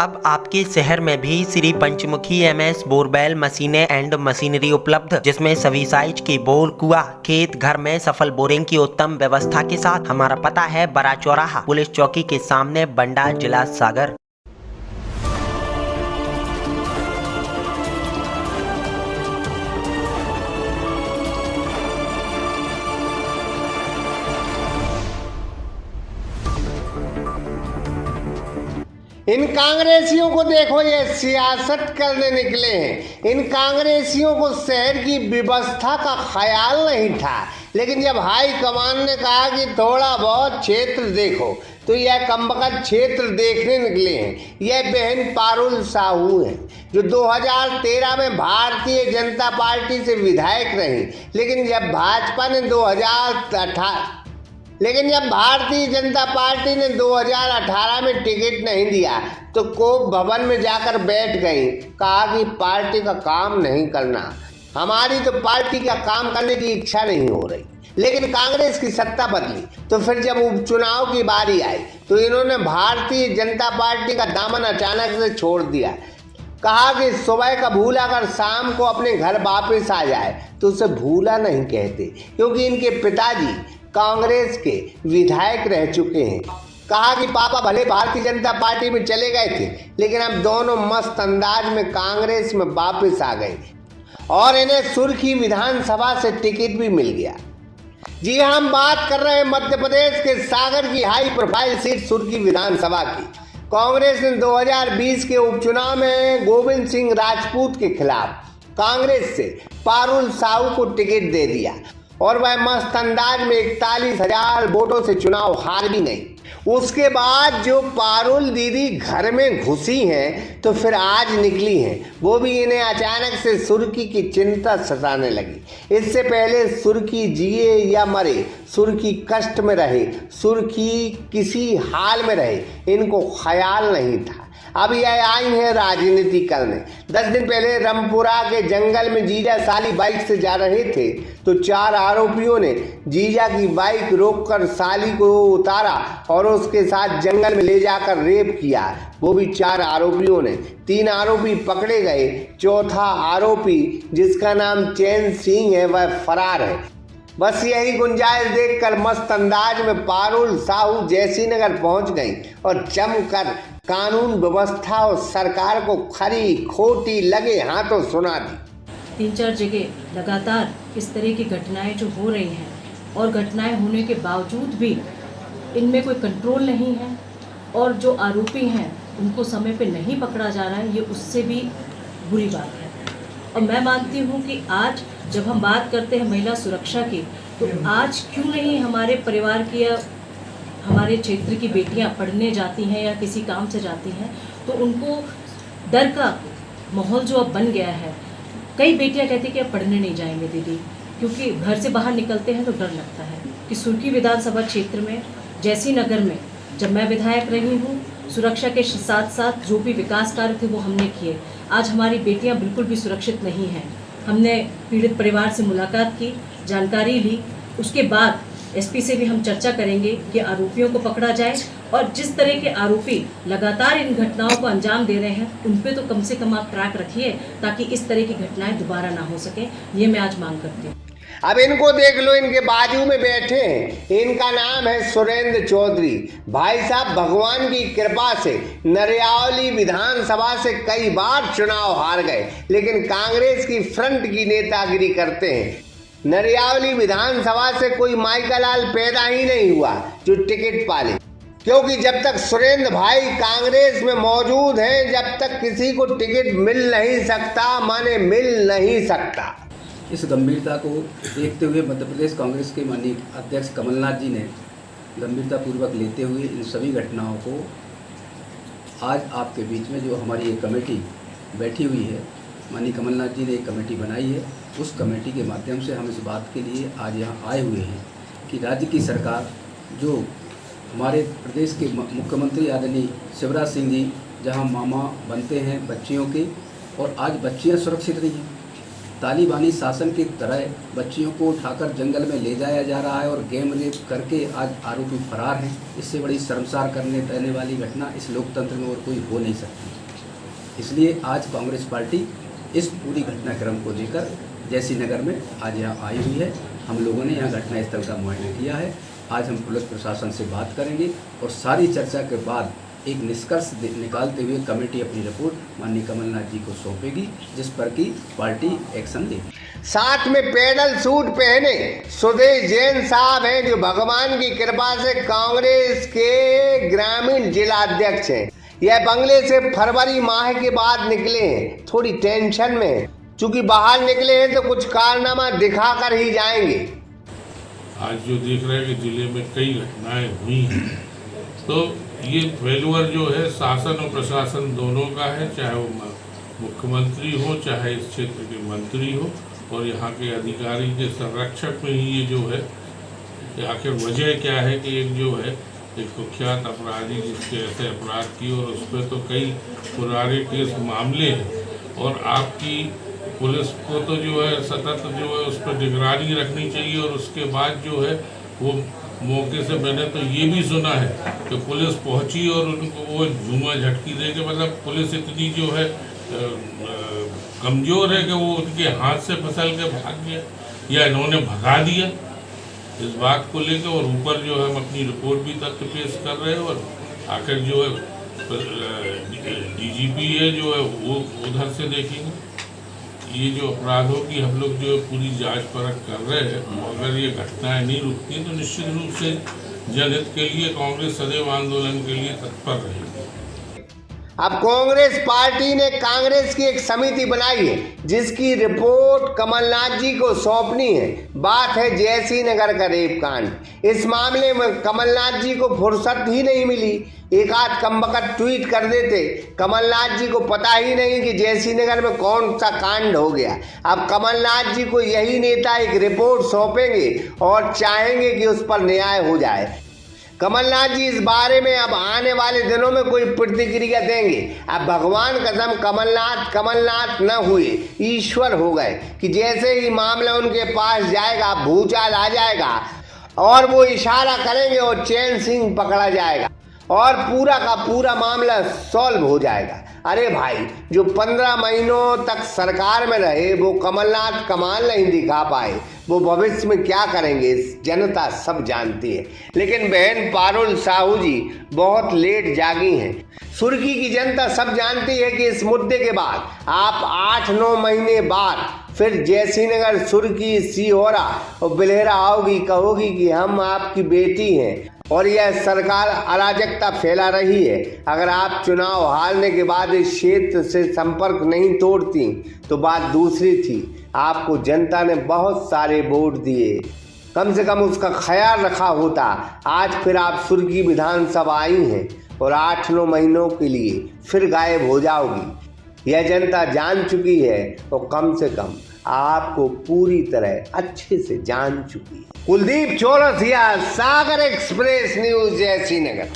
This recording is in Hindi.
अब आपके शहर में भी श्री पंचमुखी एमएस बोरवेल मशीनें एंड मशीनरी उपलब्ध, जिसमें सभी साइज के बोर, कुआं, खेत, घर में सफल बोरिंग की उत्तम व्यवस्था के साथ। हमारा पता है बड़ा चौराहा, पुलिस चौकी के सामने, बंडा, जिला सागर। इन कांग्रेसियों को देखो, ये सियासत करने निकले हैं। इन कांग्रेसियों को शहर की व्यवस्था का ख्याल नहीं था, लेकिन जब हाई कमान ने कहा कि थोड़ा बहुत क्षेत्र देखो, तो यह कमबख्त क्षेत्र देखने निकले हैं। यह बहन पारुल साहू हैं, जो 2013 में भारतीय जनता पार्टी से विधायक रही, लेकिन जब भारतीय जनता पार्टी ने 2018 में टिकट नहीं दिया, तो कोप भवन में जाकर बैठ गई। कहा कि पार्टी का काम नहीं करना, हमारी तो पार्टी का काम करने की इच्छा नहीं हो रही। लेकिन कांग्रेस की सत्ता बदली, तो फिर जब उपचुनाव की बारी आई, तो इन्होंने भारतीय जनता पार्टी का दामन अचानक से छोड़ दिया। कहा कि सुबह का भूला अगर शाम को अपने घर वापस आ जाए तो उसे भूला नहीं कहते, क्योंकि इनके पिताजी कांग्रेस के विधायक रह चुके हैं। कहा कि पापा भले भारतीय जनता पार्टी में चले गए थे, लेकिन अब दोनों मस्त अंदाज में कांग्रेस में वापस आ गए और इन्हें सुर्खी विधानसभा से टिकट भी मिल गया। जी हाँ, हम बात कर रहे हैं मध्य प्रदेश के सागर की हाई प्रोफाइल सीट सुर्खी विधानसभा की। कांग्रेस ने 2020 के उपचुनाव में गोविंद सिंह राजपूत के खिलाफ कांग्रेस से पारुल साहू को टिकट दे दिया और वह मस्त अंदाज में 41,000 वोटों से चुनाव हार भी गई। उसके बाद जो पारुल दीदी घर में घुसी हैं, तो फिर आज निकली हैं, वो भी इन्हें अचानक से सुर्खी की चिंता सताने लगी। इससे पहले सुर्खी जिए या मरे, सुर्खी कष्ट में रहे, सुर्खी किसी हाल में रहे, इनको ख्याल नहीं था। अब यह आई है राजनीति करने। 10 दिन पहले रामपुरा के जंगल में जीजा साली बाइक से जा रहे थे, तो 4 आरोपियों ने जीजा की बाइक रोककर साली को उतारा और उसके साथ जंगल में ले जाकर रेप किया। वो भी 4 आरोपियों ने। 3 आरोपी पकड़े गए, चौथा आरोपी जिसका नाम चैन सिंह है, वह फरार है। बस यही गुंजाइश देखकर मस्त अंदाज में पारुल साहू जयसीनगर पहुंच गई और जमकर कानून व्यवस्था और सरकार को खरी खोटी लगे हाथों सुना दी। 3-4 जगह लगातार इस तरह की घटनाएं जो हो रही हैं, और घटनाएं होने के बावजूद भी इनमें कोई कंट्रोल नहीं है, और जो आरोपी हैं उनको समय पे नहीं पकड़ा जा रहा है, ये उससे भी बुरी बात है। और मैं मानती हूँ कि आज जब हम बात करते हैं महिला सुरक्षा की, तो आज क्यों नहीं हमारे परिवार की या हमारे क्षेत्र की बेटियां पढ़ने जाती हैं या किसी काम से जाती हैं, तो उनको डर का माहौल जो अब बन गया है। कई बेटियां कहती हैं कि अब पढ़ने नहीं जाएंगे दीदी, क्योंकि घर से बाहर निकलते हैं तो डर लगता है। कि सुर्खी विधानसभा क्षेत्र में जयसीनगर में जब मैं विधायक रही हूँ, सुरक्षा के साथ साथ जो भी विकास कार्य थे वो हमने किए। आज हमारी बेटियां बिल्कुल भी सुरक्षित नहीं हैं। हमने पीड़ित परिवार से मुलाकात की, जानकारी ली, उसके बाद एसपी से भी हम चर्चा करेंगे कि आरोपियों को पकड़ा जाए, और जिस तरह के आरोपी लगातार इन घटनाओं को अंजाम दे रहे हैं, उन पे तो कम से कम आप ट्रैक रखिए, ताकि इस तरह की घटनाएं दोबारा ना हो सके। ये मैं आज मांग करती हूँ। अब इनको देख लो, इनके बाजू में बैठे हैं, इनका नाम है सुरेंद्र चौधरी। भाई साहब भगवान की कृपा से नरियावली विधानसभा से कई बार चुनाव हार गए, लेकिन कांग्रेस की फ्रंट की नेतागिरी करते हैं। नरियावली विधानसभा से कोई माइकालाल पैदा ही नहीं हुआ जो टिकट पाले, क्योंकि जब तक सुरेंद्र भाई कांग्रेस में मौजूद हैं, जब तक किसी को टिकट मिल नहीं सकता, माने मिल नहीं सकता। इस गंभीरता को देखते हुए मध्य प्रदेश कांग्रेस के माननीय अध्यक्ष कमलनाथ जी ने गंभीरतापूर्वक लेते हुए इन सभी घटनाओं को आज आपके बीच में जो हमारी एक कमेटी बैठी हुई है, माननीय कमलनाथ जी ने एक कमेटी बनाई है, उस कमेटी के माध्यम से हम इस बात के लिए आज यहाँ आए हुए हैं कि राज्य की सरकार, जो हमारे प्रदेश के मुख्यमंत्री आदरणीय शिवराज सिंह जी जहाँ मामा बनते हैं बच्चियों के, और आज बच्चियाँ सुरक्षित नहीं हैं। तालिबानी शासन की तरह बच्चियों को उठाकर जंगल में ले जाया जा रहा है और गेम रेप करके आज आरोपी फरार हैं। इससे बड़ी शर्मसार करने देने वाली घटना इस लोकतंत्र में और कोई हो नहीं सकती। इसलिए आज कांग्रेस पार्टी इस पूरी घटनाक्रम को लेकर जयसिंह नगर में आज यहाँ आई हुई है। हम लोगों ने यहाँ घटनास्थल का मुआयना किया है। आज हम पुलिस प्रशासन से बात करेंगे और सारी चर्चा के बाद एक निष्कर्ष निकालते हुए कमेटी अपनी रिपोर्ट माननीय कमलनाथ जी को सौंपेगी, जिस पर की पार्टी एक्शन लेगी। साथ में पैडल सूट पहने सुदेश जैन साहब हैं, जो भगवान की कृपा से कांग्रेस के ग्रामीण जिला अध्यक्ष हैं। यह बंगले से फरवरी माह के बाद निकले हैं, थोड़ी टेंशन में। चूंकि बाहर निकले हैं तो कुछ कारनामा दिखा कर ही जाएंगे। आज जो देख रहे हैं कि जिले में कई घटनाएं हुई हैं, तो ये फेलुअर जो है शासन और प्रशासन दोनों का है, चाहे वो मुख्यमंत्री हो चाहे इस क्षेत्र के मंत्री हो और यहाँ के अधिकारी के संरक्षक में ही ये जो है कि आखिर वजह क्या है कि एक जो है एक कुख्यात अपराधी जिसके ऐसे अपराध किए और उस पर तो कई पुराने केस मामले हैं और आपकी पुलिस को तो जो है सतत जो है उस पर निगरानी रखनी चाहिए। और उसके बाद जो है वो मौके से मैंने तो ये भी सुना है कि पुलिस पहुंची और उनको वो झूमा झटकी दे के, मतलब पुलिस इतनी जो है कमज़ोर है कि वो उनके हाथ से फिसल के भाग गया या इन्होंने भगा दिया। इस बात को लेकर और ऊपर जो है हम अपनी रिपोर्ट भी तथ्य पेश कर रहे हैं और आखिर जो है DGP है जो है वो उधर से देखेंगे। ये जो अपराधों की हम लोग जो पूरी जांच परख कर रहे हैं, अगर ये घटनाएं नहीं रुकती तो निश्चित रूप से जनहित के लिए कांग्रेस सदैव आंदोलन के लिए तत्पर रहेगी। अब कांग्रेस पार्टी ने कांग्रेस की एक समिति बनाई है जिसकी रिपोर्ट कमलनाथ जी को सौंपनी है। बात है जयसिंह नगर का रेप कांड। इस मामले में कमलनाथ जी को फुर्सत ही नहीं मिली। एक आध कमबख्त ट्वीट कर देते, कमलनाथ जी को पता ही नहीं कि जयसिंह नगर में कौन सा कांड हो गया। अब कमलनाथ जी को यही नेता एक रिपोर्ट सौंपेंगे और चाहेंगे कि उस पर न्याय हो जाए। कमलनाथ जी इस बारे में अब आने वाले दिनों में कोई प्रतिक्रिया देंगे। अब भगवान कसम कमलनाथ न हुए, ईश्वर हो गए कि जैसे ही मामला उनके पास जाएगा भूचाल आ जाएगा और वो इशारा करेंगे और चैन सिंह पकड़ा जाएगा और पूरा का पूरा मामला सॉल्व हो जाएगा। अरे भाई, जो 15 महीनों तक सरकार में रहे वो कमलनाथ कमाल नहीं दिखा पाए, वो भविष्य में क्या करेंगे जनता सब जानती है। लेकिन बहन पारुल साहू जी बहुत लेट जागी हैं। सुर्खी की जनता सब जानती है कि इस मुद्दे के बाद आप 8-9 महीने बाद फिर जयसिंह नगर, सुर्खी, सीहोरा और बिल्हेरा आओगी, कहोगी कि हम आपकी बेटी हैं और यह सरकार अराजकता फैला रही है। अगर आप चुनाव हारने के बाद इस क्षेत्र से संपर्क नहीं तोड़ती तो बात दूसरी थी। आपको जनता ने बहुत सारे वोट दिए, कम से कम उसका ख्याल रखा होता। आज फिर आप सुर्खी विधानसभा आई हैं और 8-9 महीनों के लिए फिर गायब हो जाओगी। यह जनता जान चुकी है और कम से कम आपको पूरी तरह अच्छे से जान चुकी है। कुलदीप चौरसिया, सागर एक्सप्रेस न्यूज, जयसिंह नगर।